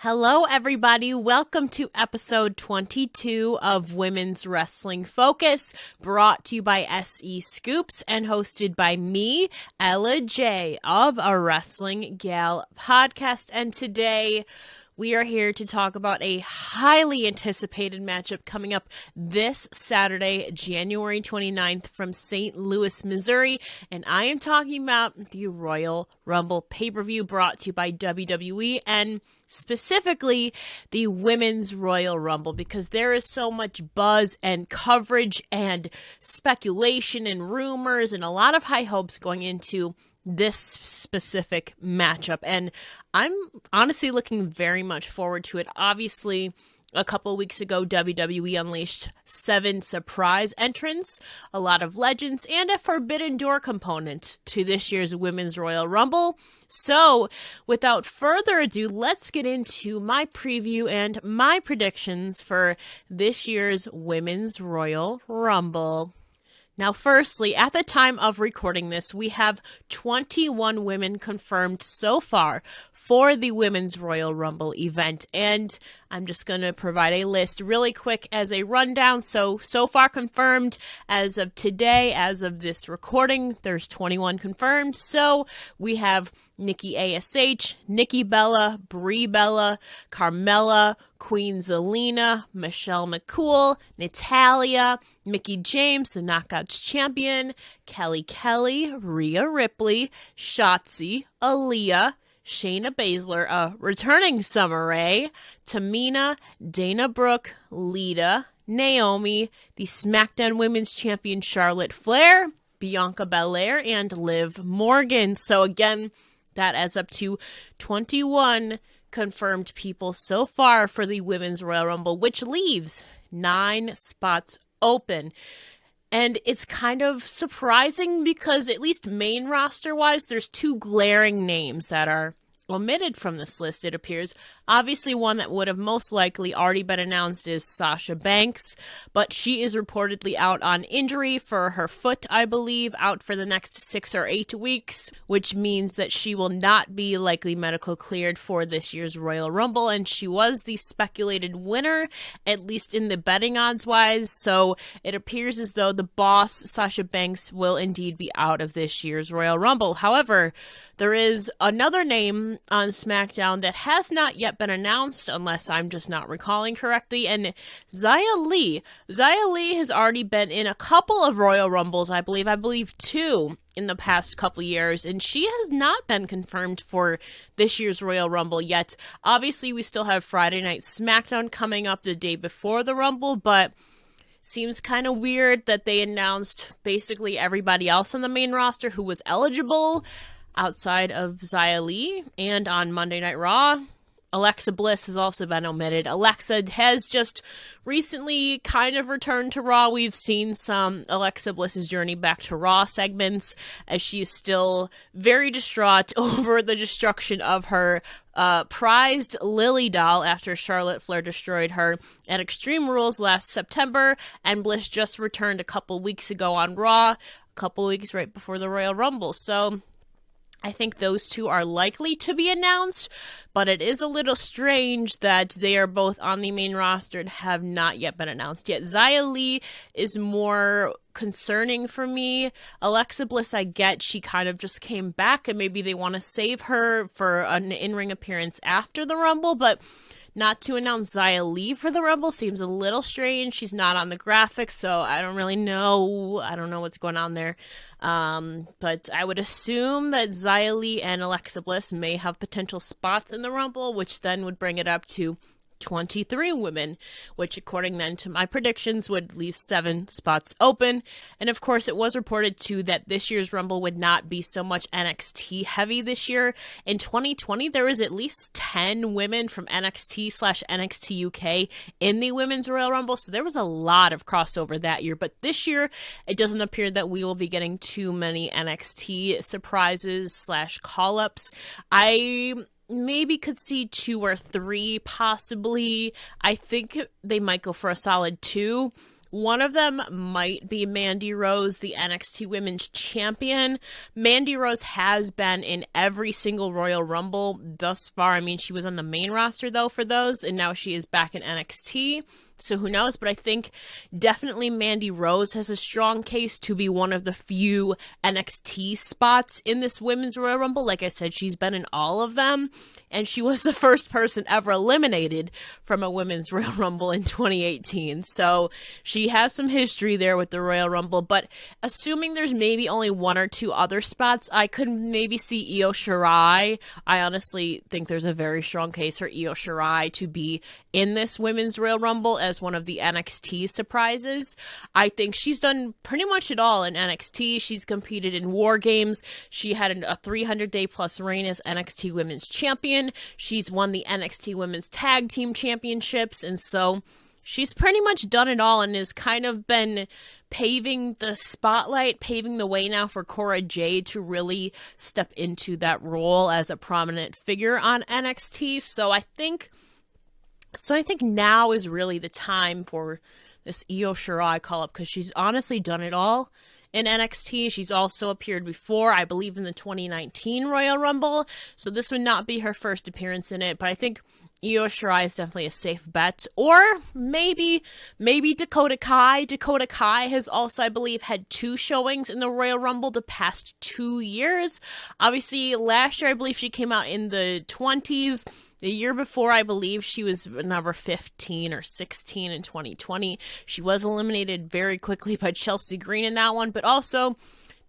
Hello, everybody. Welcome to episode 22 of Women's Wrestling Focus, brought to you by SEScoops and hosted by me, Ella J. of a Wrestling Gal podcast. And today we are here to talk about a highly anticipated matchup coming up this Saturday, January 29th from St. Louis, Missouri. And I am talking about the Royal Rumble pay-per-view brought to you by WWE and specifically the Women's Royal Rumble, because there is so much buzz and coverage and speculation and rumors and a lot of high hopes going into this specific matchup. And I'm honestly looking very much forward to it. Obviously, a couple of weeks ago, WWE unleashed 7 surprise entrants, a lot of legends, and a Forbidden Door component to this year's Women's Royal Rumble. So, without further ado, let's get into my preview and my predictions for this year's Women's Royal Rumble. Now, firstly, at the time of recording this, we have 21 women confirmed so far for the Women's Royal Rumble event, and I'm just going to provide a list really quick as a rundown. So far confirmed as of today, as of this recording, there's 21 confirmed. So we have Nikki ASH, Nikki Bella, Brie Bella, Carmella, Queen Zelina, Michelle McCool, Natalya, Mickie James, the Knockouts champion, Kelly Kelly, Rhea Ripley, Shotzi, Aaliyah, Shayna Baszler, returning Summer Rae, Tamina, Dana Brooke, Lita, Naomi, the SmackDown Women's Champion Charlotte Flair, Bianca Belair, and Liv Morgan. So again, that adds up to 21 confirmed people so far for the Women's Royal Rumble, which leaves 9 spots open. And it's kind of surprising because, at least main roster-wise, there's 2 glaring names that are omitted from this list, it appears. Obviously, one that would have most likely already been announced is Sasha Banks, but she is reportedly out on injury for her foot, I believe, out for the next 6 or 8 weeks, which means that she will not be likely medical cleared for this year's Royal Rumble, and she was the speculated winner, at least in the betting odds-wise, so it appears as though the boss, Sasha Banks, will indeed be out of this year's Royal Rumble. However, there is another name on SmackDown that has not yet been announced, unless I'm just not recalling correctly, and Zaya Lee. Zaya Lee has already been in a couple of Royal Rumbles, I believe 2 in the past couple years, and she has not been confirmed for this year's Royal Rumble yet. Obviously, we still have Friday Night SmackDown coming up the day before the Rumble, but seems kind of weird that they announced basically everybody else on the main roster who was eligible outside of Zaya Lee. And on Monday Night Raw, Alexa Bliss has also been omitted. Alexa has just recently kind of returned to Raw. We've seen some Alexa Bliss's journey back to Raw segments, as she's still very distraught over the destruction of her prized Lily doll after Charlotte Flair destroyed her at Extreme Rules last September, and Bliss just returned a couple weeks ago on Raw, a couple weeks right before the Royal Rumble. So I think those 2 are likely to be announced, but it is a little strange that they are both on the main roster and have not yet been announced yet. Zaya Lee is more concerning for me. Alexa Bliss, I get she kind of just came back and maybe they want to save her for an in-ring appearance after the Rumble, but not to announce Zaya Lee for the Rumble seems a little strange. She's not on the graphics, so I don't really know. I don't know what's going on there. But I would assume that Zaya Lee and Alexa Bliss may have potential spots in the Rumble, which then would bring it up to 23 women, which according then to my predictions would leave 7 spots open. And of course it was reported too that this year's Rumble would not be so much NXT heavy this year. In 2020 there was at least 10 women from NXT/NXT UK in the Women's Royal Rumble, so there was a lot of crossover that year. But this year it doesn't appear that we will be getting too many NXT surprises/call-ups. I maybe could see 2 or 3 possibly. I think they might go for a solid 2. One of them might be Mandy Rose, the NXT Women's Champion. Mandy Rose has been in every single Royal Rumble thus far. I mean, she was on the main roster, though, for those, and now she is back in NXT. So who knows? But I think definitely Mandy Rose has a strong case to be one of the few NXT spots in this Women's Royal Rumble. Like I said, she's been in all of them, and she was the first person ever eliminated from a Women's Royal Rumble in 2018. So she has some history there with the Royal Rumble. But assuming there's maybe only one or two other spots, I could maybe see Io Shirai. I honestly think there's a very strong case for Io Shirai to be in this Women's Royal Rumble as one of the NXT surprises. I think she's done pretty much it all in NXT. She's competed in War Games. She had a 300-day plus reign as NXT Women's Champion. She's won the NXT Women's Tag Team Championships, and so she's pretty much done it all and has kind of been paving the spotlight, paving the way now for Cora Jade to really step into that role as a prominent figure on NXT. So I think now is really the time for this Io Shirai call-up, because she's honestly done it all in NXT. She's also appeared before, I believe, in the 2019 Royal Rumble, so this would not be her first appearance in it, but I think Io Shirai is definitely a safe bet. Or maybe Dakota Kai. Dakota Kai has also, I believe, had 2 showings in the Royal Rumble the past 2 years. Obviously, last year, I believe she came out in the 20s. The year before, I believe she was number 15 or 16 in 2020. She was eliminated very quickly by Chelsea Green in that one. But also,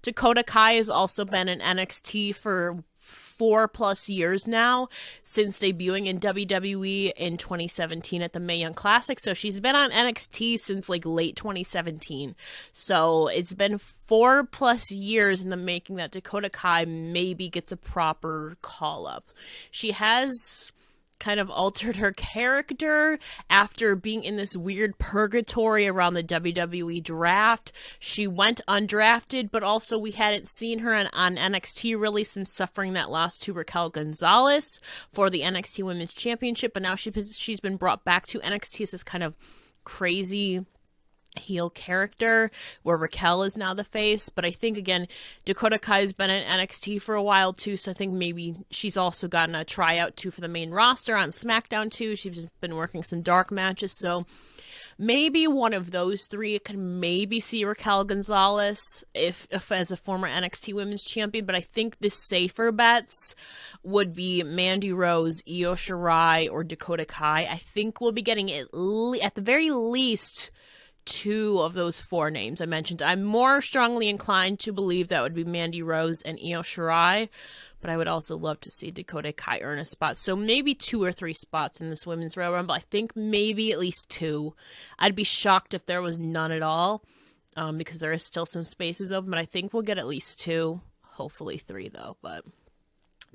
Dakota Kai has also been in NXT for 4+ years now, since debuting in WWE in 2017 at the Mae Young Classic. So she's been on NXT since like late 2017. So it's been 4+ years in the making that Dakota Kai maybe gets a proper call-up. She has kind of altered her character after being in this weird purgatory around the WWE draft. She went undrafted, but also we hadn't seen her on NXT really since suffering that loss to Raquel Gonzalez for the NXT Women's Championship, but now she's been brought back to NXT as this kind of crazy heel character where Raquel is now the face. But I think, again, Dakota Kai has been in NXT for a while too, so I think maybe she's also gotten a tryout too for the main roster on SmackDown too. She's been working some dark matches, so maybe one of those three could maybe see Raquel Gonzalez if as a former NXT Women's Champion. But I think the safer bets would be Mandy Rose, Io Shirai, or Dakota Kai. I think we'll be getting at the very least 2 of those 4 names I mentioned. I'm more strongly inclined to believe that would be Mandy Rose and Io Shirai, but I would also love to see Dakota Kai earn a spot. So maybe 2 or 3 spots in this Women's Royal Rumble. I think maybe at least 2. I'd be shocked if there was none at all, because there is still some spaces open, but I think we'll get at least 2, hopefully 3 though. But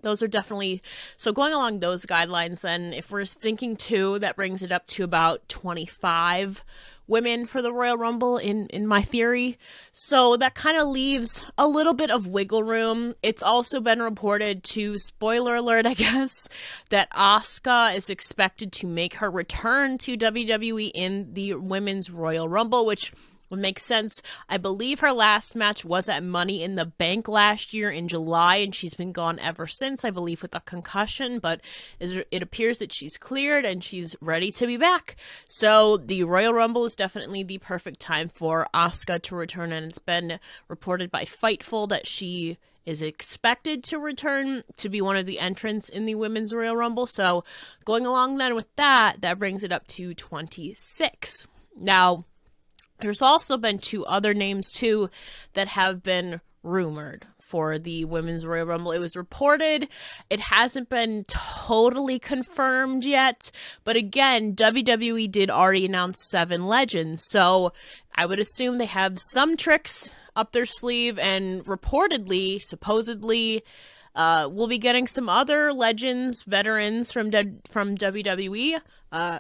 those are definitely, so going along those guidelines, then if we're thinking 2, that brings it up to about 25 women for the Royal Rumble in my theory. So that kind of leaves a little bit of wiggle room. It's also been reported to, spoiler alert, I guess, that Asuka is expected to make her return to WWE in the Women's Royal Rumble, which would make sense. I believe her last match was at Money in the Bank last year in July, and she's been gone ever since, I believe with a concussion, but it appears that she's cleared and she's ready to be back. So the Royal Rumble is definitely the perfect time for Asuka to return, and it's been reported by Fightful that she is expected to return to be one of the entrants in the Women's Royal Rumble. So going along then with that brings it up to 26. Now, there's also been 2 other names, too, that have been rumored for the Women's Royal Rumble. It was reported. It hasn't been totally confirmed yet. But again, WWE did already announce 7 legends. So I would assume they have some tricks up their sleeve. And reportedly, supposedly, we'll be getting some other legends, veterans from WWE,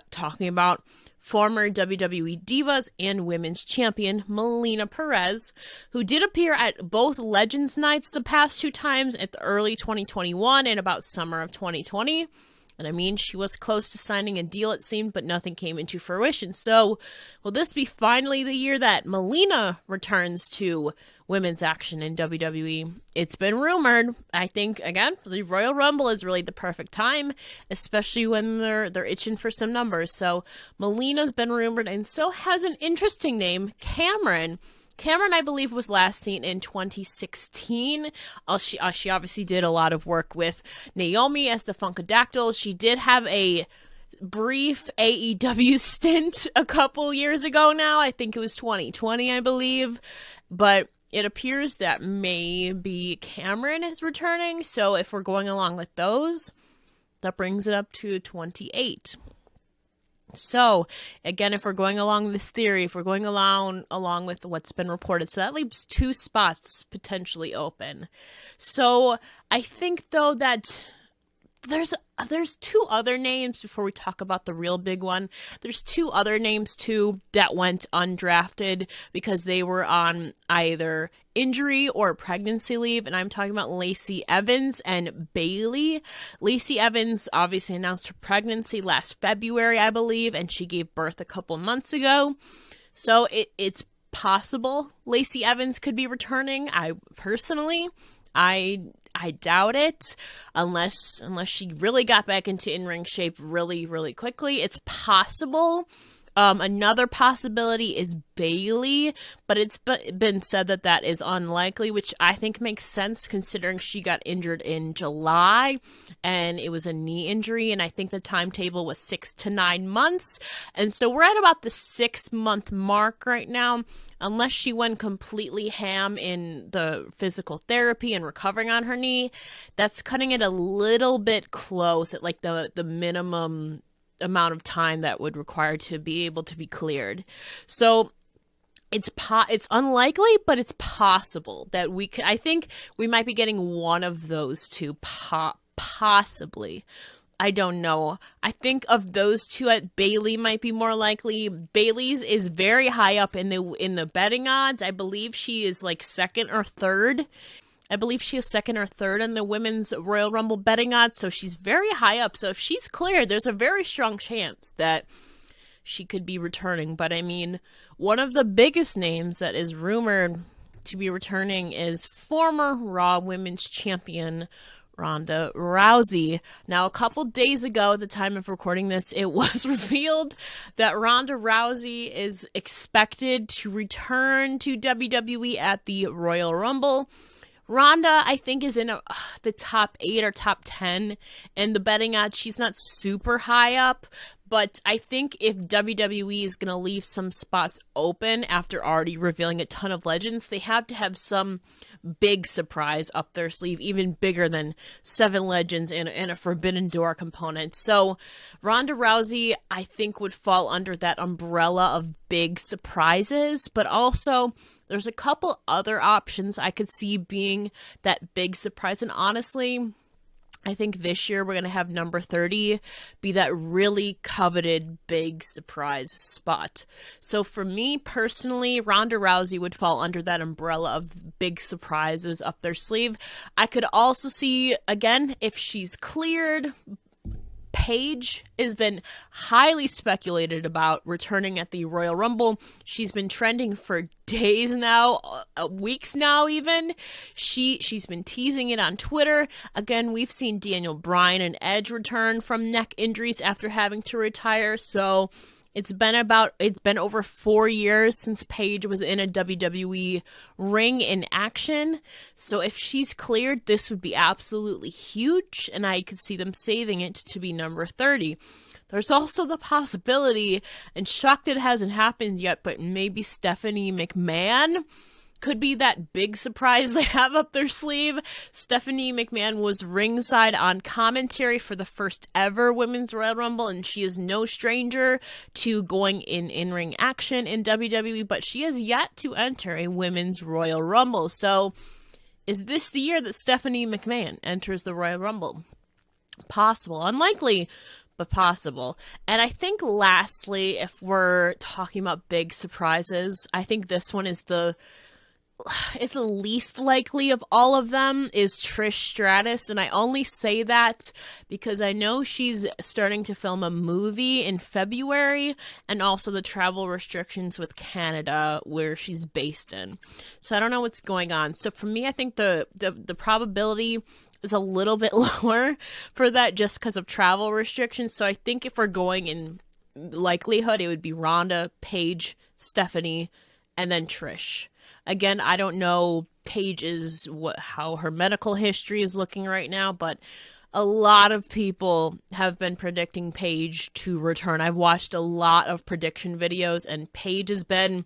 talking about former WWE Divas and Women's Champion Melina Perez, who did appear at both Legends Nights the past 2 times at the early 2021 and about summer of 2020. And I mean, she was close to signing a deal, it seemed, but nothing came into fruition. So, will this be finally the year that Melina returns to women's action in WWE? It's been rumored. I think, again, the Royal Rumble is really the perfect time, especially when they're itching for some numbers. So, Melina's been rumored, and so has an interesting name, Cameron. Cameron, I believe, was last seen in 2016. She obviously did a lot of work with Naomi as the Funkadactyl. She did have a brief AEW stint a couple years ago now. I think it was 2020, I believe. But it appears that maybe Cameron is returning. So if we're going along with those, that brings it up to 28. So, again, if we're going along this theory, if we're going along with what's been reported, so that leaves 2 spots potentially open. So, I think, though, that there's 2 other names before we talk about the real big one. There's 2 other names, too, that went undrafted because they were on either injury or pregnancy leave, and I'm talking about Lacey Evans and Bayley. Lacey Evans obviously announced her pregnancy last February, I believe, and she gave birth a couple months ago. So it's possible Lacey Evans could be returning. I doubt it, unless she really got back into in-ring shape really, really quickly. It's possible. Another possibility is Bayley, but it's been said that is unlikely, which I think makes sense considering she got injured in July, and it was a knee injury, and I think the timetable was 6 to 9 months, and so we're at about the 6-month mark right now, unless she went completely ham in the physical therapy and recovering on her knee. That's cutting it a little bit close at like the minimum amount of time that would require to be able to be cleared. So it's unlikely, but it's possible that I think we might be getting one of those 2, possibly. I don't know. I think of those 2, Bayley might be more likely. Bayley's is very high up in the betting odds. I believe she is like second or third. I believe she is second or third in the women's Royal Rumble betting odds, so she's very high up. So if she's cleared, there's a very strong chance that she could be returning. But I mean, one of the biggest names that is rumored to be returning is former Raw Women's Champion Ronda Rousey. Now, a couple days ago, at the time of recording this, it was revealed that Ronda Rousey is expected to return to WWE at the Royal Rumble. Ronda, I think, is in the top 8 or top 10 in the betting odds. She's not super high up, but I think if WWE is going to leave some spots open after already revealing a ton of legends, they have to have some big surprise up their sleeve, even bigger than 7 legends and a Forbidden Door component. So Ronda Rousey, I think, would fall under that umbrella of big surprises, but also there's a couple other options I could see being that big surprise. And honestly, I think this year we're going to have number 30 be that really coveted big surprise spot. So for me personally, Ronda Rousey would fall under that umbrella of big surprises up their sleeve. I could also see, again, if she's cleared, Paige has been highly speculated about returning at the Royal Rumble. She's been trending for days now, weeks now even. She's been teasing it on Twitter. Again, we've seen Daniel Bryan and Edge return from neck injuries after having to retire. So it's been over 4 years since Paige was in a WWE ring in action. So if she's cleared, this would be absolutely huge, and I could see them saving it to be number 30. There's also the possibility, and shocked it hasn't happened yet, but maybe Stephanie McMahon could be that big surprise they have up their sleeve. Stephanie McMahon was ringside on commentary for the first ever Women's Royal Rumble, and she is no stranger to going in-ring action in WWE, but she has yet to enter a Women's Royal Rumble. So is this the year that Stephanie McMahon enters the Royal Rumble? Possible. Unlikely, but possible. And I think lastly, if we're talking about big surprises, I think this one is is the least likely of all of them is Trish Stratus, and I only say that because I know she's starting to film a movie in February, and also the travel restrictions with Canada where she's based in. So I don't know what's going on. So for me, I think the probability is a little bit lower for that just because of travel restrictions. So I think if we're going in likelihood, it would be Ronda, Paige, Stephanie, and then Trish. Again, I don't know Paige's how her medical history is looking right now, but a lot of people have been predicting Paige to return. I've watched a lot of prediction videos, and Paige has been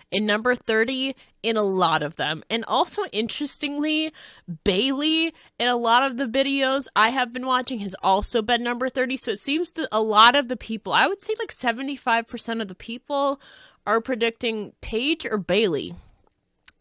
in number 30 in a lot of them. And also, interestingly, Bayley in a lot of the videos I have been watching has also been number 30. So it seems that a lot of the people, I would say like 75% of the people, are predicting Paige or Bayley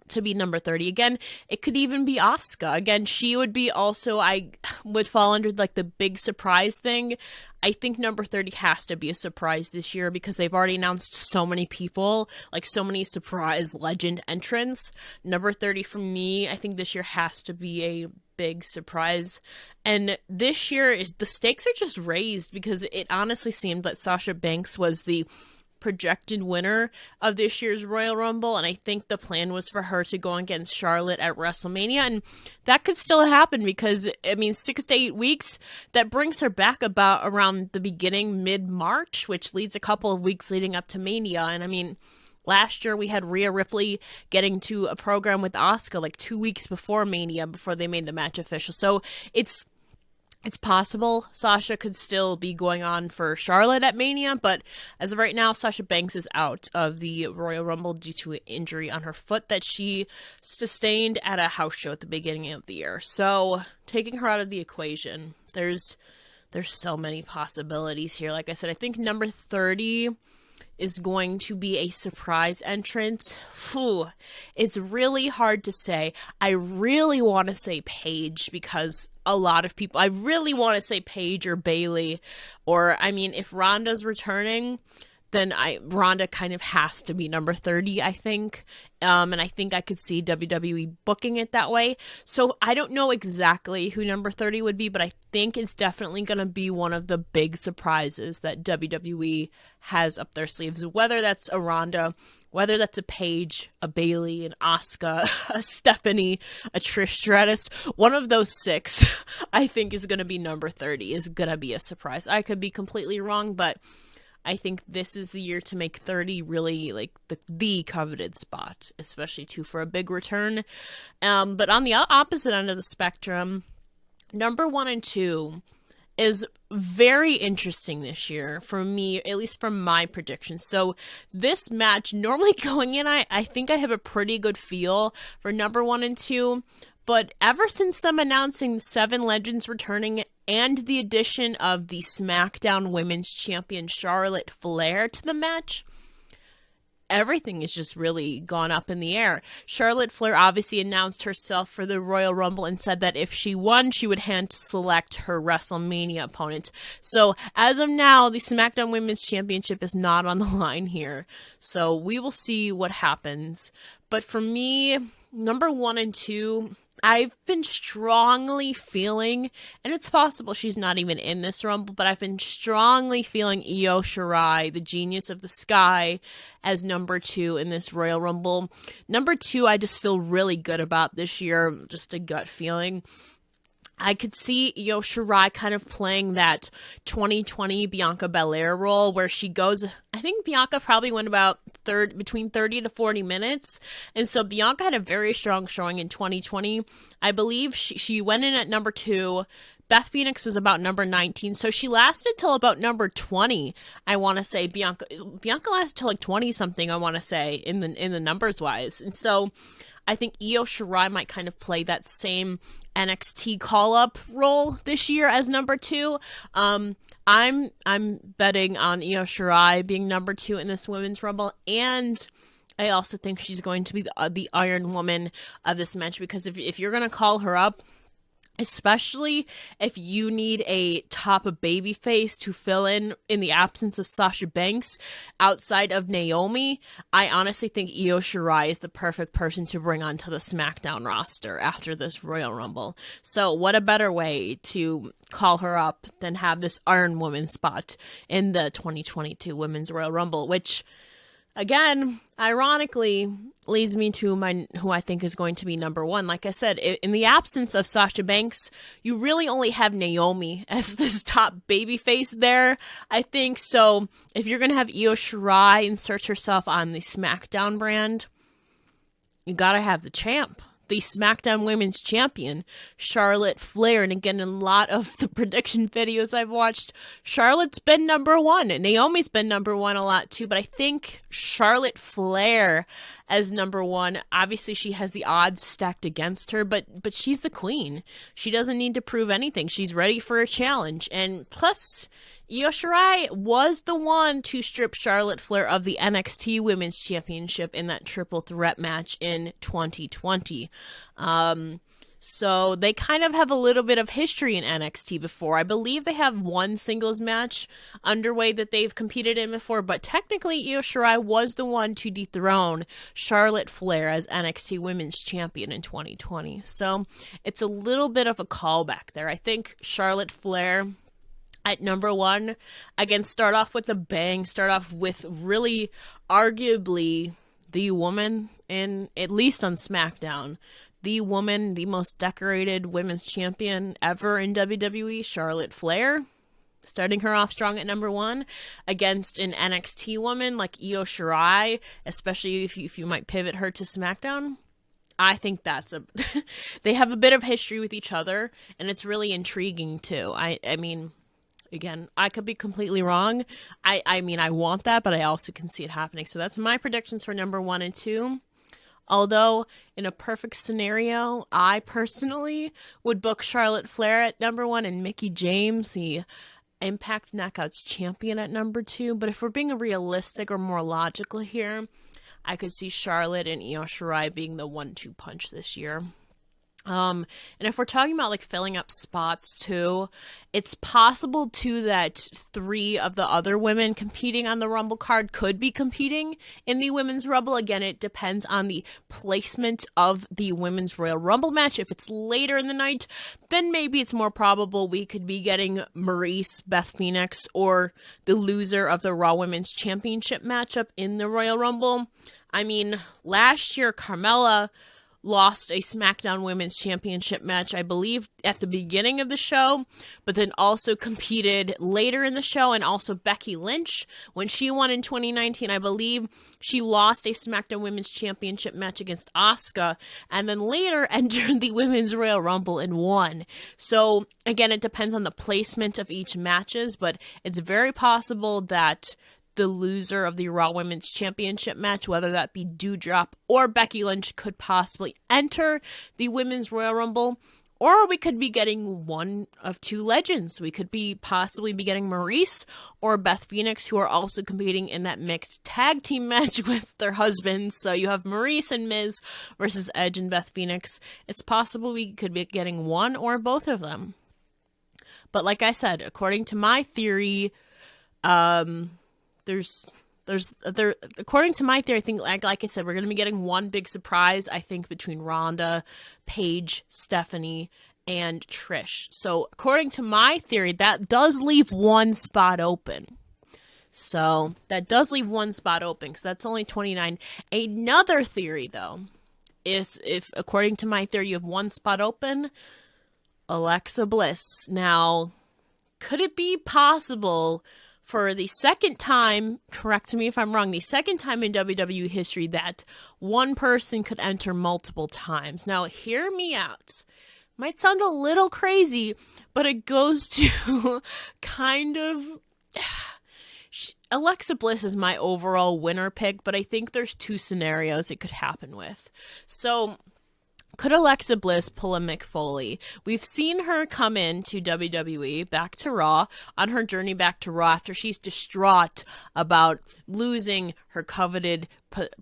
to be number 30. Again, it could even be Asuka. Again, she would be also, I would fall under like the big surprise thing. I think number 30 has to be a surprise this year because they've already announced so many people, like so many surprise legend entrants. Number 30 for me, I think this year has to be a big surprise. And this year, the stakes are just raised because it honestly seemed that Sasha Banks was the projected winner of this year's Royal Rumble, and I think the plan was for her to go against Charlotte at WrestleMania, and that could still happen because, I mean, 6 to 8 weeks, that brings her back about around the beginning, mid-March, which leads a couple of weeks leading up to Mania. And I mean, last year we had Ria Ripley getting to a program with Asuka like 2 weeks before Mania, before they made the match official. So it's possible Sasha could still be going on for Charlotte at Mania, but as of right now, Sasha Banks is out of the Royal Rumble due to an injury on her foot that she sustained at a house show at the beginning of the year. So, taking her out of the equation, there's so many possibilities here. Like I said, I think number 30 is going to be a surprise entrance. Whew. It's really hard to say. I really want to say Paige because a lot of people, I really want to say Paige or Bayley, or I mean, if Ronda's returning, then Ronda kind of has to be number 30, I think. And I think I could see WWE booking it that way. So I don't know exactly who number 30 would be, but I think it's definitely going to be one of the big surprises that WWE has up their sleeves. Whether that's a Ronda, whether that's a Paige, a Bayley, an Asuka, a Stephanie, a Trish Stratus, one of those 6, I think is going to be number 30, is going to be a surprise. I could be completely wrong, but I think this is the year to make 30 really like the coveted spot, especially too for a big return. But on the opposite end of the spectrum, number 1 and 2 is very interesting this year for me, at least from my predictions. So this match, normally going in, I think I have a pretty good feel for number 1 and 2. But ever since them announcing 7 legends returning and the addition of the SmackDown Women's Champion Charlotte Flair to the match, everything has just really gone up in the air. Charlotte Flair obviously announced herself for the Royal Rumble and said that if she won, she would hand select her WrestleMania opponent. So as of now, the SmackDown Women's Championship is not on the line here. So we will see what happens. But for me, number 1 and 2, I've been strongly feeling, and it's possible she's not even in this Rumble, but I've been strongly feeling Io Shirai, the Genius of the Sky, as number 2 in this Royal Rumble. Number 2, I just feel really good about this year, just a gut feeling. I could see Io Shirai kind of playing that 2020 Bianca Bel Air role where she goes, I think Bianca probably went about between 30 to 40 minutes. And so Bianca had a very strong showing in 2020. I believe she went in at number 2. Beth Phoenix was about number 19. So she lasted till about number 20. I want to say Bianca lasted till like 20 something, I want to say, in the numbers wise. And so I think Io Shirai might kind of play that same NXT call-up role this year as number 2. I'm betting on Io Shirai being number 2 in this Women's Rumble, and I also think she's going to be the Iron Woman of this match, because if you're going to call her up, especially if you need a top babyface to fill in the absence of Sasha Banks outside of Naomi. I honestly think Io Shirai is the perfect person to bring onto the SmackDown roster after this Royal Rumble. So what a better way to call her up than have this Iron Woman spot in the 2022 Women's Royal Rumble, which, again, ironically, leads me to who I think is going to be number one. Like I said, in the absence of Sasha Banks, you really only have Naomi as this top babyface there, I think. So if you're going to have Io Shirai insert herself on the SmackDown brand, you got to have the champ, the SmackDown Women's Champion, Charlotte Flair. And again, in a lot of the prediction videos I've watched, Charlotte's been number one. Naomi's been number one a lot too, but I think Charlotte Flair as number one. Obviously, she has the odds stacked against her, but she's the queen. She doesn't need to prove anything. She's ready for a challenge. And plus, Io Shirai was the one to strip Charlotte Flair of the NXT Women's Championship in that triple threat match in 2020. So they kind of have a little bit of history in NXT before. I believe they have one singles match underway that they've competed in before, but technically Io Shirai was the one to dethrone Charlotte Flair as NXT Women's Champion in 2020. So it's a little bit of a callback there. I think Charlotte Flair at number one, again, start off with a bang, start off with really arguably the woman in, at least on SmackDown, the woman, the most decorated women's champion ever in WWE, Charlotte Flair, starting her off strong at number one against an NXT woman like Io Shirai, especially if you might pivot her to SmackDown. I think that's they have a bit of history with each other, and it's really intriguing too. I mean, again, I could be completely wrong. I mean, I want that, but I also can see it happening. So that's my predictions for number 1 and 2. Although, in a perfect scenario, I personally would book Charlotte Flair at number 1 and Mickie James, the Impact Knockouts champion, at number 2. But if we're being realistic or more logical here, I could see Charlotte and Io Shirai being the 1-2 punch this year. And if we're talking about like filling up spots too, it's possible too that 3 of the other women competing on the Rumble card could be competing in the Women's Rumble. Again, it depends on the placement of the Women's Royal Rumble match. If it's later in the night, then maybe it's more probable we could be getting Maryse, Beth Phoenix, or the loser of the Raw Women's Championship matchup in the Royal Rumble. I mean, last year, Carmella lost a SmackDown Women's Championship match, I believe, at the beginning of the show, but then also competed later in the show, and also Becky Lynch, when she won in 2019, I believe she lost a SmackDown Women's Championship match against Asuka, and then later entered the Women's Royal Rumble and won. So, again, it depends on the placement of each matches, but it's very possible that the loser of the Raw Women's Championship match, whether that be Doudrop or Becky Lynch, could possibly enter the Women's Royal Rumble. Or we could be getting one of 2 legends. We could possibly be getting Maryse or Beth Phoenix, who are also competing in that mixed tag team match with their husbands. So you have Maryse and Miz versus Edge and Beth Phoenix. It's possible we could be getting one or both of them. But like I said, according to my theory, according to my theory, I think, like I said, we're going to be getting one big surprise, I think, between Ronda, Paige, Stephanie, and Trish. So, according to my theory, that does leave one spot open. So, that does leave one spot open, because that's only 29. Another theory, though, is if, according to my theory, you have one spot open, Alexa Bliss. Now, could it be possible for the second time, correct me if I'm wrong, the second time in WWE history that one person could enter multiple times? Now, hear me out. Might sound a little crazy, but it goes to kind of... Alexa Bliss is my overall winner pick, but I think there's 2 scenarios it could happen with. So, Could Alexa Bliss pull a Mick Foley? We've seen her come into WWE, back to Raw, on her journey back to Raw after she's distraught about losing her coveted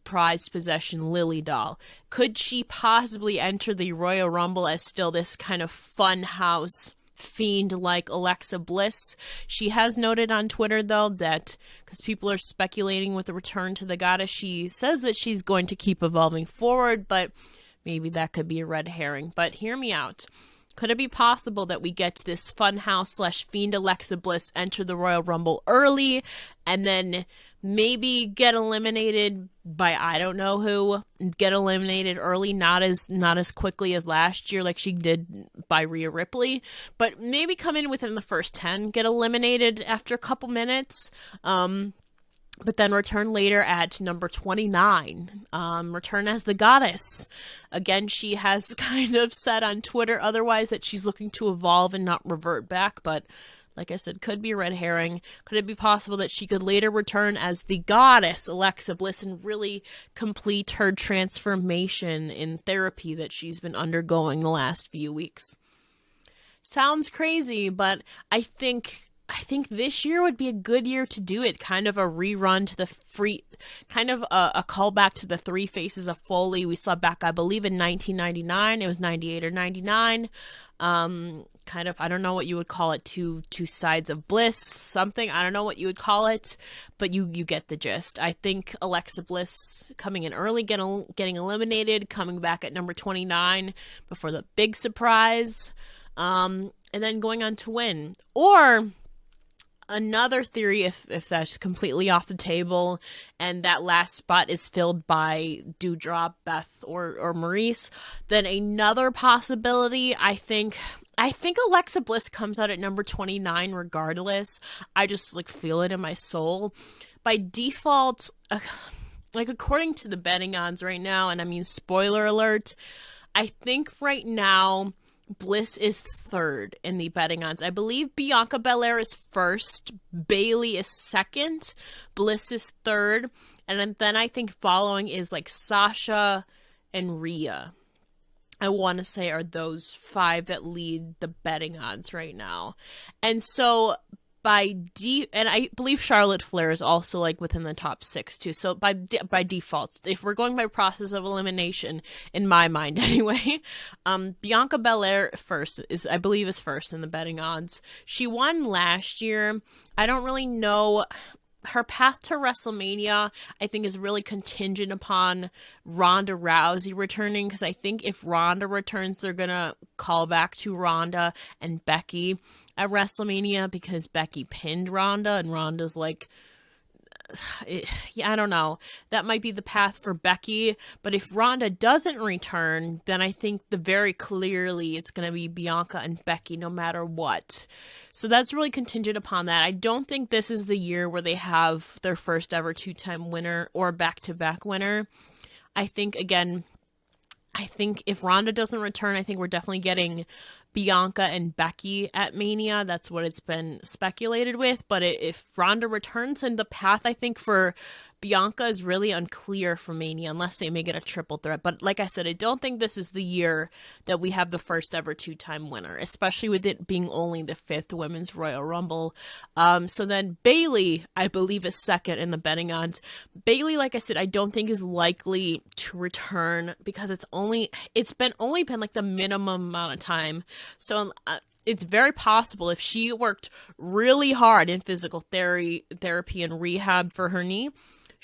prized possession, Lily Doll. Could she possibly enter the Royal Rumble as still this kind of fun house fiend like Alexa Bliss? She has noted on Twitter, though, that because people are speculating with the return to the goddess, she says that she's going to keep evolving forward, but maybe that could be a red herring. But hear me out. Could it be possible that we get this funhouse / fiend Alexa Bliss enter the Royal Rumble early and then maybe get eliminated by I don't know who, get eliminated early, not as quickly as last year like she did by Rhea Ripley, but maybe come in within the first 10, get eliminated after a couple minutes, but then return later at number 29, return as the goddess. Again, she has kind of said on Twitter otherwise that she's looking to evolve and not revert back, but like I said, could be a red herring. Could it be possible that she could later return as the goddess Alexa Bliss and really complete her transformation in therapy that she's been undergoing the last few weeks? Sounds crazy, but I think this year would be a good year to do it. Kind of a rerun to the kind of a callback to the Three Faces of Foley we saw back, I believe, in 1999. It was 98 or 99. Kind of, I don't know what you would call it, two sides of Bliss, something. I don't know what you would call it, but you get the gist. I think Alexa Bliss coming in early, getting eliminated, coming back at number 29 before the big surprise, and then going on to win. Or another theory, if that's completely off the table and that last spot is filled by Doudrop, Beth, or Maurice, then another possibility, I think Alexa Bliss comes out at number 29 regardless. I just feel it in my soul. By default, according to the betting odds right now, and I mean spoiler alert, I think right now Bliss is third in the betting odds. I believe Bianca Bel Air is first, Bayley is second, Bliss is third, and then I think following is Sasha and Rhea. I want to say are those 5 that lead the betting odds right now. And so and I believe Charlotte Flair is also within the top 6 too. So by default, if we're going by process of elimination, in my mind anyway, Bianca Bel Air I believe is first in the betting odds. She won last year. I don't really know. Her path to WrestleMania, I think, is really contingent upon Ronda Rousey returning, because I think if Ronda returns, they're going to call back to Ronda and Becky at WrestleMania, because Becky pinned Ronda, and Ronda's yeah, I don't know. That might be the path for Becky, but if Ronda doesn't return, then I think very clearly it's going to be Bianca and Becky no matter what. So that's really contingent upon that. I don't think this is the year where they have their first ever 2-time winner or back-to-back winner. I think if Ronda doesn't return, I think we're definitely getting Bianca and Becky at Mania. That's what it's been speculated with. But if Ronda returns, then the path, I think, for Bianca is really unclear for Mania, unless they make it a triple threat. But like I said, I don't think this is the year that we have the first ever 2-time winner, especially with it being only the 5th Women's Royal Rumble. So then Bayley, I believe, is second in the betting odds. Bayley, like I said, I don't think is likely to return, because it's only been the minimum amount of time. So it's very possible if she worked really hard in physical therapy and rehab for her knee,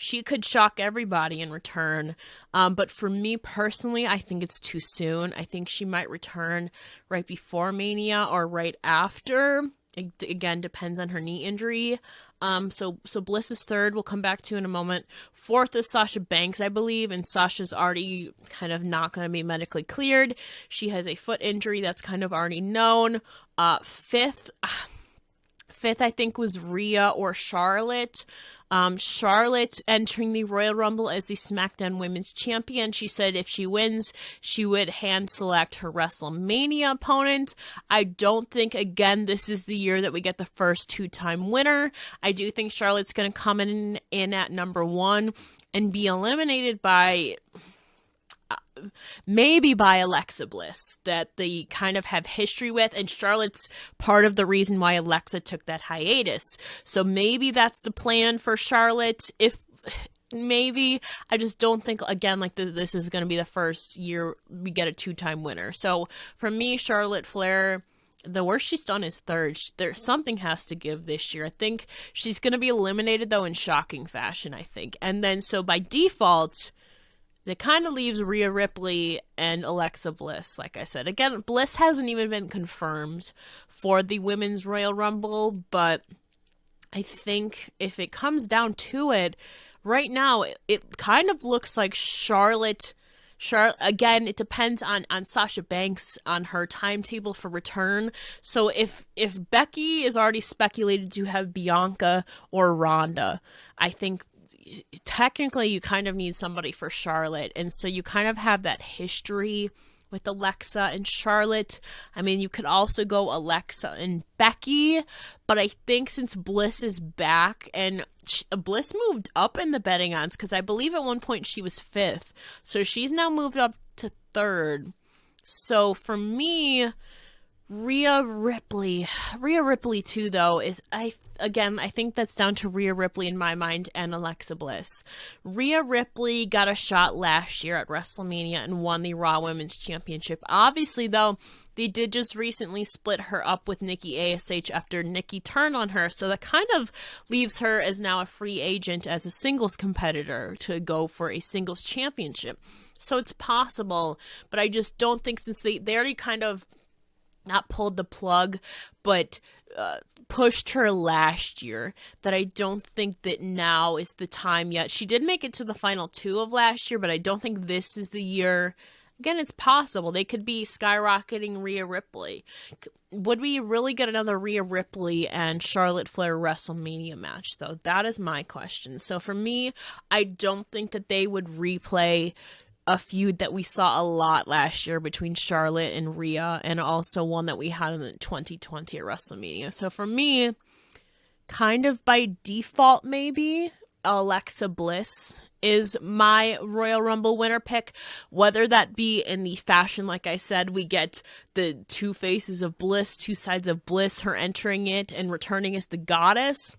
she could shock everybody in return. But for me personally, I think it's too soon. I think she might return right before Mania or right after. It, again, depends on her knee injury. So Bliss is third. We'll come back to in a moment. Fourth is Sasha Banks, I believe, and Sasha's already kind of not going to be medically cleared. She has a foot injury that's kind of already known. Fifth, I think, was Rhea or Charlotte. Charlotte entering the Royal Rumble as the SmackDown Women's Champion. She said if she wins, she would hand select her WrestleMania opponent. I don't think, again, this is the year that we get the first 2-time winner. I do think Charlotte's going to come in at number 1 and be eliminated by maybe by Alexa Bliss, that they kind of have history with, and Charlotte's part of the reason why Alexa took that hiatus. So maybe that's the plan for Charlotte. If maybe, I just don't think, again, like this is going to be the first year we get a 2-time winner. So for me, Charlotte Flair, the worst she's done is third. Something has to give this year. I think she's going to be eliminated, though, in shocking fashion, I think. And then, so by default, it kind of leaves Rhea Ripley and Alexa Bliss, like I said. Again, Bliss hasn't even been confirmed for the Women's Royal Rumble, but I think if it comes down to it, right now, it kind of looks like Charlotte, again, it depends on Sasha Banks, on her timetable for return. So if Becky is already speculated to have Bianca or Ronda, I think technically you kind of need somebody for Charlotte. And so you kind of have that history with Alexa and Charlotte. I mean, you could also go Alexa and Becky, but I think since Bliss is back, and Bliss moved up in the betting odds, because I believe at one point she was 5th, so she's now moved up to 3rd. So for me, Rhea Ripley too, though, is I think that's down to Rhea Ripley in my mind and Alexa Bliss. Rhea Ripley got a shot last year at WrestleMania and won the Raw Women's Championship. Obviously, though, they did just recently split her up with Nikki ASH after Nikki turned on her, so that kind of leaves her as now a free agent as a singles competitor to go for a singles championship. So it's possible, but I just don't think, since they already kind of not pulled the plug, but pushed her last year, that I don't think that now is the time yet. She did make it to the final 2 of last year, but I don't think this is the year. Again, it's possible. They could be skyrocketing Rhea Ripley. Would we really get another Rhea Ripley and Charlotte Flair WrestleMania match, though? That is my question. So for me, I don't think that they would replay a feud that we saw a lot last year between Charlotte and Rhea, and also one that we had in 2020 at WrestleMania. So for me, kind of by default, maybe Alexa Bliss is my Royal Rumble winner pick, whether that be in the fashion, like I said, we get the 2 faces of Bliss, 2 sides of Bliss, her entering it and returning as the goddess,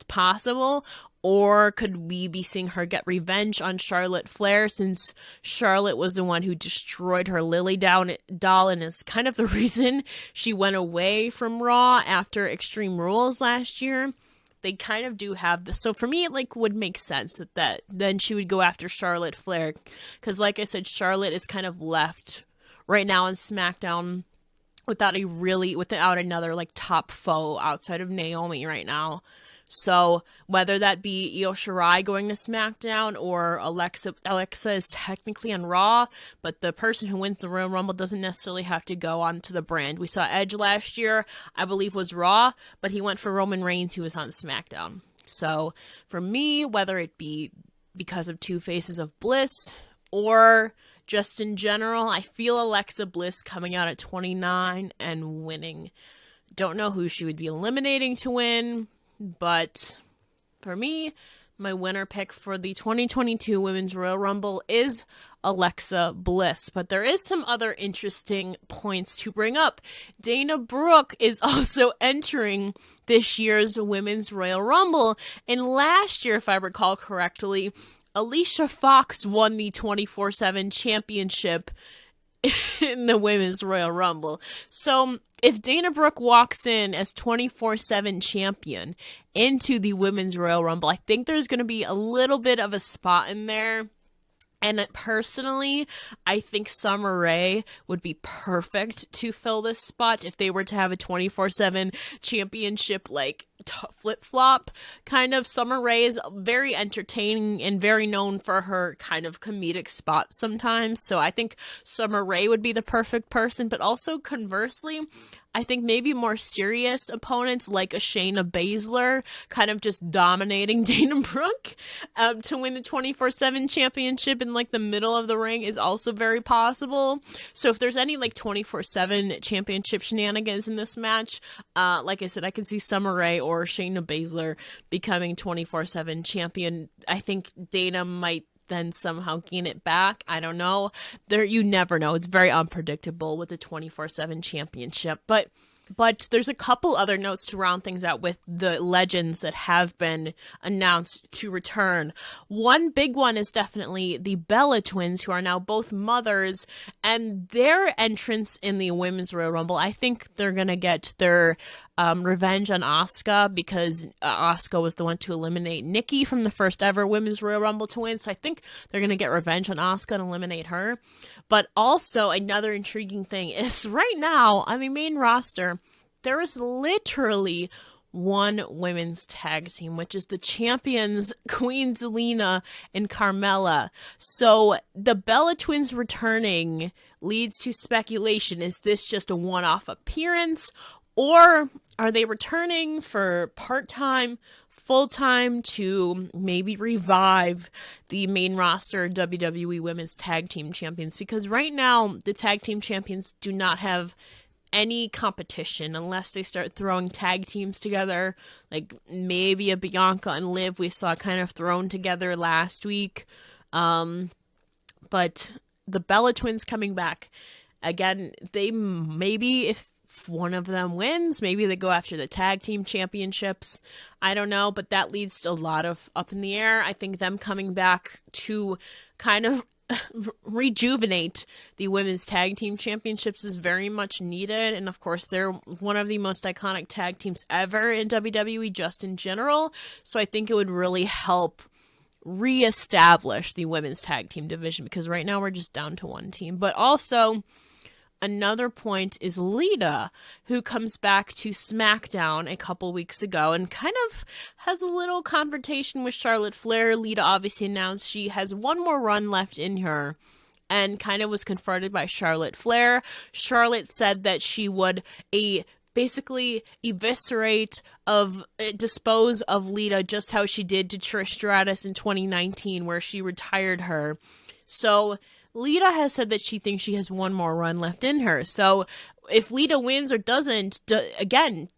possible. Or could we be seeing her get revenge on Charlotte Flair, since Charlotte was the one who destroyed her Lily doll and is kind of the reason she went away from Raw after Extreme Rules last year? They kind of do have this. So for me, it would make sense that then she would go after Charlotte Flair, because like I said, Charlotte is kind of left right now on SmackDown without another top foe outside of Naomi right now. So whether that be Io Shirai going to SmackDown or Alexa is technically on Raw, but the person who wins the Royal Rumble doesn't necessarily have to go on to the brand. We saw Edge last year, I believe was Raw, but he went for Roman Reigns, who was on SmackDown. So for me, whether it be because of 2 faces of Bliss or just in general, I feel Alexa Bliss coming out at 29 and winning. Don't know who she would be eliminating to win, but for me, my winner pick for the 2022 Women's Royal Rumble is Alexa Bliss. But there is some other interesting points to bring up. Dana Brooke is also entering this year's Women's Royal Rumble. And last year, if I recall correctly, Alicia Fox won the 24/7 championship in the Women's Royal Rumble. So if Dana Brooke walks in as 24/7 champion into the Women's Royal Rumble, I think there's going to be a little bit of a spot in there. And personally, I think Summer Rae would be perfect to fill this spot if they were to have a 24/7 championship, flip-flop kind of. Summer Rae is very entertaining and very known for her kind of comedic spots sometimes. So I think Summer Rae would be the perfect person. But also conversely, I think maybe more serious opponents like a Shayna Baszler kind of just dominating Dana Brooke to win the 24/7 championship in the middle of the ring is also very possible. So if there's any 24/7 championship shenanigans in this match, like I said, I can see Summer Rae or Shayna Baszler becoming 24/7 champion. I think Dana might then somehow gain it back. I don't know. You never know. It's very unpredictable with the 24/7 championship. But there's a couple other notes to round things out with the legends that have been announced to return. One big one is definitely the Bella twins, who are now both mothers, and their entrance in the Women's Royal Rumble, I think they're going to get their revenge on Asuka, because Asuka was the one to eliminate Nikki from the first ever Women's Royal Rumble to win. So I think they're going to get revenge on Asuka and eliminate her. But also another intriguing thing is right now on the main roster, there is literally one women's tag team, which is the champions, Queen Zelina and Carmella. So the Bella twins returning leads to speculation. Is this just a one-off appearance, or are they returning for part-time, full-time to maybe revive the main roster WWE Women's Tag Team Champions? Because right now, the Tag Team Champions do not have any competition unless they start throwing tag teams together. Like maybe a Bianca and Liv we saw kind of thrown together last week. But the Bella twins coming back, again, they maybe, if one of them wins, maybe they go after the tag team championships. I don't know, but that leads to a lot of up in the air. I think them coming back to kind of rejuvenate the women's tag team championships is very much needed. And of course, they're one of the most iconic tag teams ever in WWE, just in general. So I think it would really help reestablish the women's tag team division, because right now we're just down to one team. But also, another point is Lita, who comes back to SmackDown a couple weeks ago and kind of has a little confrontation with Charlotte Flair. Lita obviously announced she has one more run left in her and kind of was confronted by Charlotte Flair. Charlotte said that she would basically dispose of Lita just how she did to Trish Stratus in 2019, where she retired her. So Lita has said that she thinks she has one more run left in her. So if Lita wins or doesn't, again,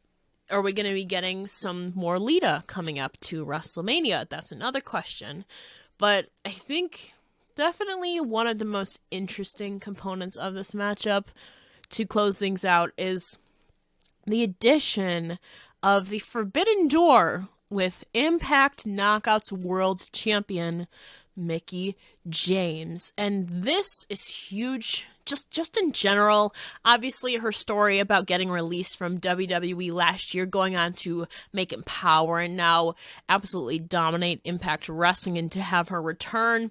are we going to be getting some more Lita coming up to WrestleMania? That's another question. But I think definitely one of the most interesting components of this matchup to close things out is the addition of the Forbidden Door with Impact Knockouts World Champion Mickie James. And this is huge just in general. Obviously, her story about getting released from WWE last year, going on to make Empower and now absolutely dominate Impact Wrestling, and to have her return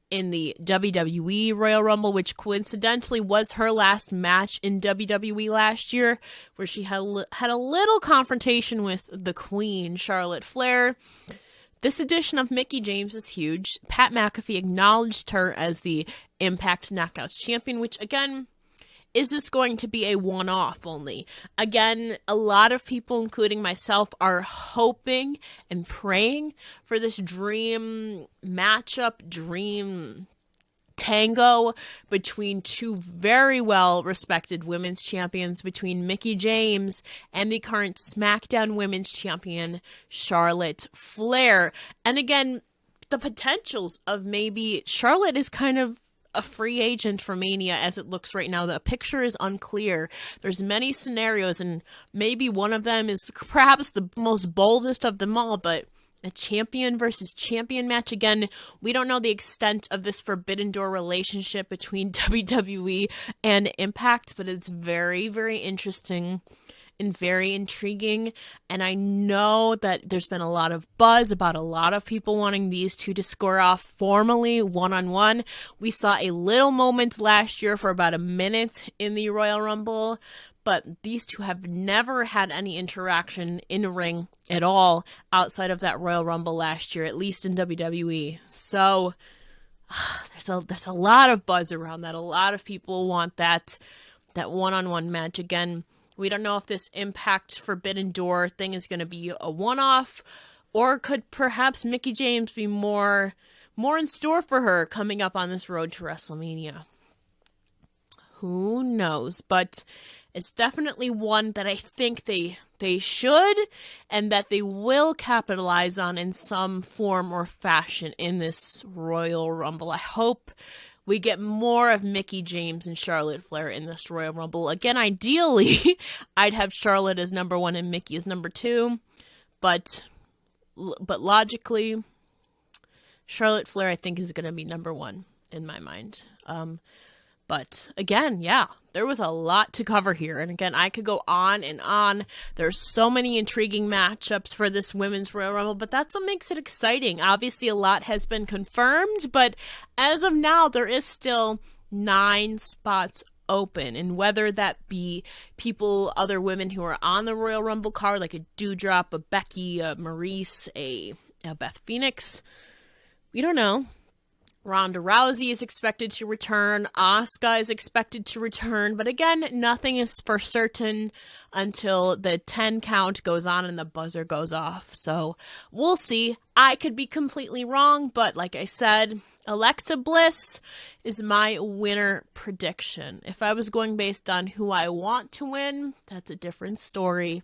in the WWE Royal Rumble, which coincidentally was her last match in WWE last year, where she had a little confrontation with the Queen, Charlotte Flair. This edition of Mickie James is huge. Pat McAfee acknowledged her as the Impact Knockouts champion, which, again, is this going to be a one-off only? Again, a lot of people, including myself, are hoping and praying for this dream matchup, dream tango between two very well-respected women's champions, between Mickie James and the current SmackDown Women's Champion, Charlotte Flair. And again, the potentials of maybe Charlotte is kind of a free agent for Mania as it looks right now. The picture is unclear. There's many scenarios, and maybe one of them is perhaps the most boldest of them all, but a champion versus champion match. Again, we don't know the extent of this Forbidden Door relationship between WWE and Impact, but it's very, very interesting and very intriguing. And I know that there's been a lot of buzz about a lot of people wanting these two to score off formally one-on-one. We saw a little moment last year for about a minute in the Royal Rumble, but these two have never had any interaction in a ring at all outside of that Royal Rumble last year, at least in WWE. So there's a lot of buzz around that. A lot of people want that one-on-one match. Again, we don't know if this Impact Forbidden Door thing is going to be a one-off, or could perhaps Mickie James be more in store for her coming up on this road to WrestleMania. Who knows? But it's definitely one that I think they they should and that they will capitalize on in some form or fashion in this Royal Rumble. I hope we get more of Mickie James and Charlotte Flair in this Royal Rumble. Again, ideally, I'd have Charlotte as number 1 and Mickie as number 2, but logically, Charlotte Flair, I think, is going to be number 1 in my mind. But again, yeah, there was a lot to cover here. And again, I could go on and on. There's so many intriguing matchups for this Women's Royal Rumble, but that's what makes it exciting. Obviously, a lot has been confirmed, but as of now, there is still 9 spots open. And whether that be other women who are on the Royal Rumble card, like a Doudrop, a Becky, a Maurice, a Beth Phoenix, we don't know. Ronda Rousey is expected to return. Asuka is expected to return. But again, nothing is for certain until the 10 count goes on and the buzzer goes off. So we'll see. I could be completely wrong, but like I said, Alexa Bliss is my winner prediction. If I was going based on who I want to win, that's a different story.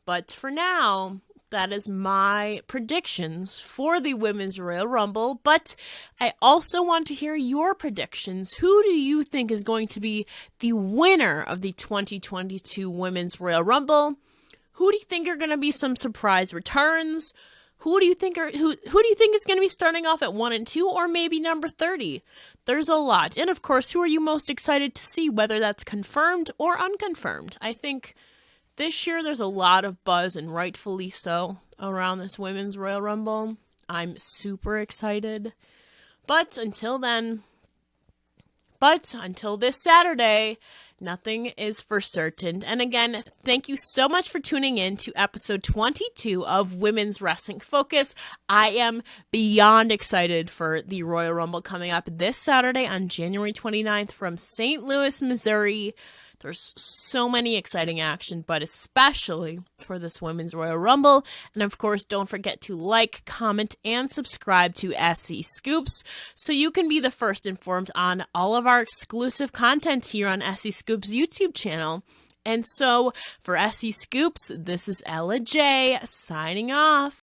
But for now, that is my predictions for the Women's Royal Rumble, but I also want to hear your predictions. Who do you think is going to be the winner of the 2022 Women's Royal Rumble? Who do you think are going to be some surprise returns? Who do you think is going to be starting off at 1 and 2 or maybe number 30? There's a lot. And of course, who are you most excited to see, whether that's confirmed or unconfirmed? I think this year, there's a lot of buzz, and rightfully so, around this Women's Royal Rumble. I'm super excited. But until this Saturday, nothing is for certain. And again, thank you so much for tuning in to episode 22 of Women's Wrestling Focus. I am beyond excited for the Royal Rumble coming up this Saturday on January 29th from St. Louis, Missouri. There's so many exciting action, but especially for this Women's Royal Rumble. And of course, don't forget to like, comment, and subscribe to SEScoops so you can be the first informed on all of our exclusive content here on SEScoops YouTube channel. And so for SEScoops, this is Ella J signing off.